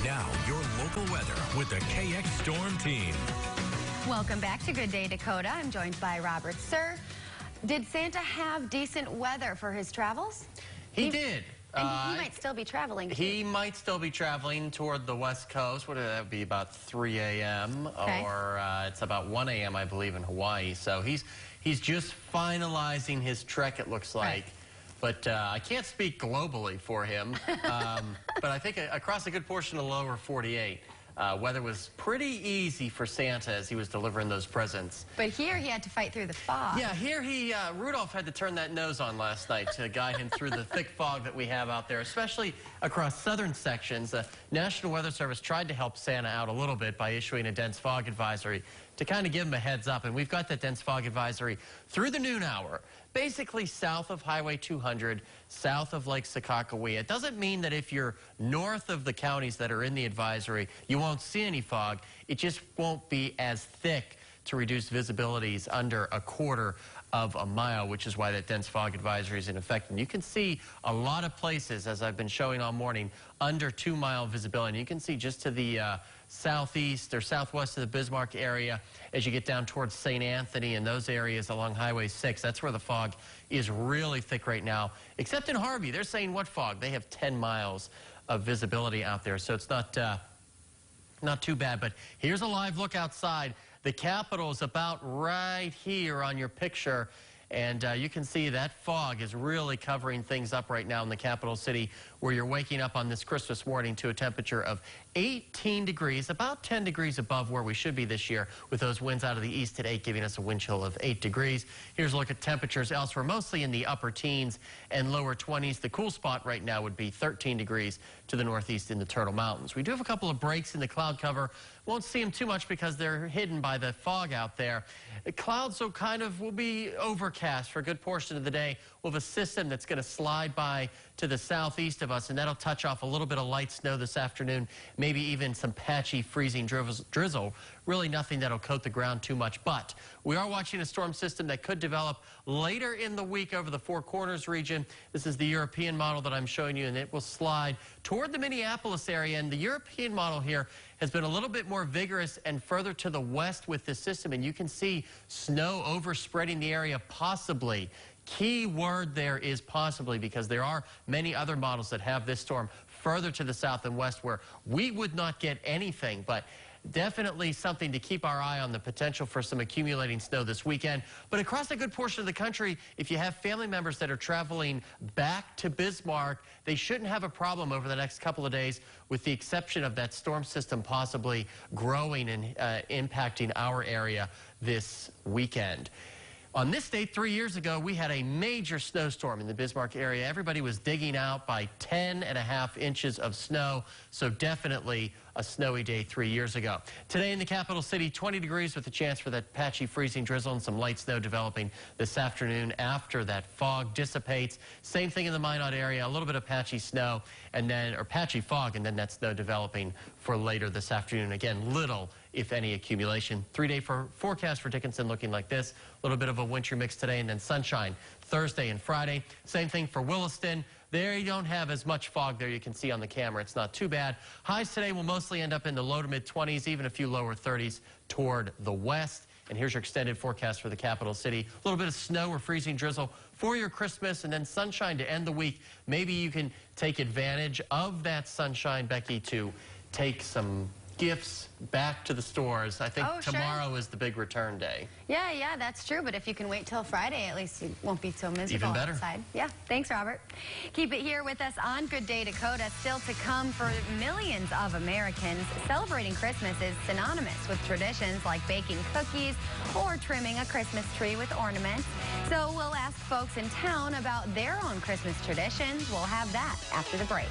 Now, your local weather with the KX Storm Team. Welcome back to Good Day Dakota. I'm joined by Robert Suhr. Did Santa have decent weather for his travels? He did. And he might still be traveling, too. He might still be traveling toward the West Coast. What would that be, about 3 a.m. Okay. Or it's about 1 a.m., I believe, in Hawaii. So he's just finalizing his trek, it looks like. Right. But I can't speak globally for him. But I think across a good portion of the lower 48, weather was pretty easy for Santa as he was delivering those presents. But here he had to fight through the fog. Yeah, here Rudolph had to turn that nose on last night to guide him through the thick fog that we have out there, especially across southern sections. The National Weather Service tried to help Santa out a little bit by issuing a dense fog advisory to kind of give him a heads up. And we've got that dense fog advisory through the noon hour, basically south of Highway 200, south of Lake Sakakawea. It doesn't mean that if you're north of the counties that are in the advisory, you won't see any fog. It just won't be as thick to reduce visibilities under a quarter of a mile, which is why that dense fog advisory is in effect. And you can see a lot of places, as I've been showing all morning, under 2-mile visibility. And you can see just to the southeast or southwest of the Bismarck area as you get down towards St. Anthony and those areas along Highway 6. That's where the fog is really thick right now. Except in Harvey, they're saying what fog? They have 10 miles of visibility out there, so it's not too bad. But here's a live look outside. The Capitol is about right here on your picture. And you can see that fog is really covering things up right now in the capital city, where you're waking up on this Christmas morning to a temperature of 18 degrees, about 10 degrees above where we should be this year, with those winds out of the east at 8 giving us a wind chill of 8 degrees. Here's a look at temperatures elsewhere, mostly in the upper teens and lower 20s. The cool spot right now would be 13 degrees to the northeast in the Turtle Mountains. We do have a couple of breaks in the cloud cover. Won't see them too much because they're hidden by the fog out there. The clouds will be overcast for a good portion of the day. We'll have a system that's going to slide by to the southeast of us, and that'll touch off a little bit of light snow this afternoon, maybe even some patchy freezing drizzle. Really nothing that'll coat the ground too much, but we are watching a storm system that could develop later in the week over the Four Corners region. This is the European model that I'm showing you, and it will slide toward the Minneapolis area. And the European model here has been a little bit more vigorous and further to the west with this system, and you can see snow overspreading the area possibly. Key word there is possibly, because there are many other models that have this storm further to the south and west where we would not get anything, but definitely something to keep our eye on, the potential for some accumulating snow this weekend. But across a good portion of the country, if you have family members that are traveling back to Bismarck, they shouldn't have a problem over the next couple of days, with the exception of that storm system possibly growing and impacting our area this weekend. On this date 3 years ago, we had a major snowstorm in the Bismarck area. Everybody was digging out by 10.5 inches of snow, so definitely a snowy day 3 years ago. Today in the capital city, 20 degrees with a chance for that patchy freezing drizzle and some light snow developing this afternoon after that fog dissipates. Same thing in the Minot area, a little bit of patchy snow or patchy fog, and then that snow developing for later this afternoon. Again, little, if any, accumulation. 3-day forecast for Dickinson looking like this. A little bit of a winter mix today, and then sunshine Thursday and Friday. Same thing for Williston. There you don't have as much fog there. You can see on the camera. It's not too bad. Highs today will mostly end up in the low to mid 20s, even a few lower 30s toward the west. And here's your extended forecast for the capital city. A little bit of snow or freezing drizzle for your Christmas, and then sunshine to end the week. Maybe you can take advantage of that sunshine, Becky, to take some gifts back to the stores. I think tomorrow is the big return day. Yeah, that's true. But if you can wait till Friday, at least you won't be so miserable Even better. outside. Yeah, thanks, Robert. Keep it here with us on Good Day Dakota. Still to come, for millions of Americans, celebrating Christmas is synonymous with traditions like baking cookies or trimming a Christmas tree with ornaments. So we'll ask folks in town about their own Christmas traditions. We'll have that after the break.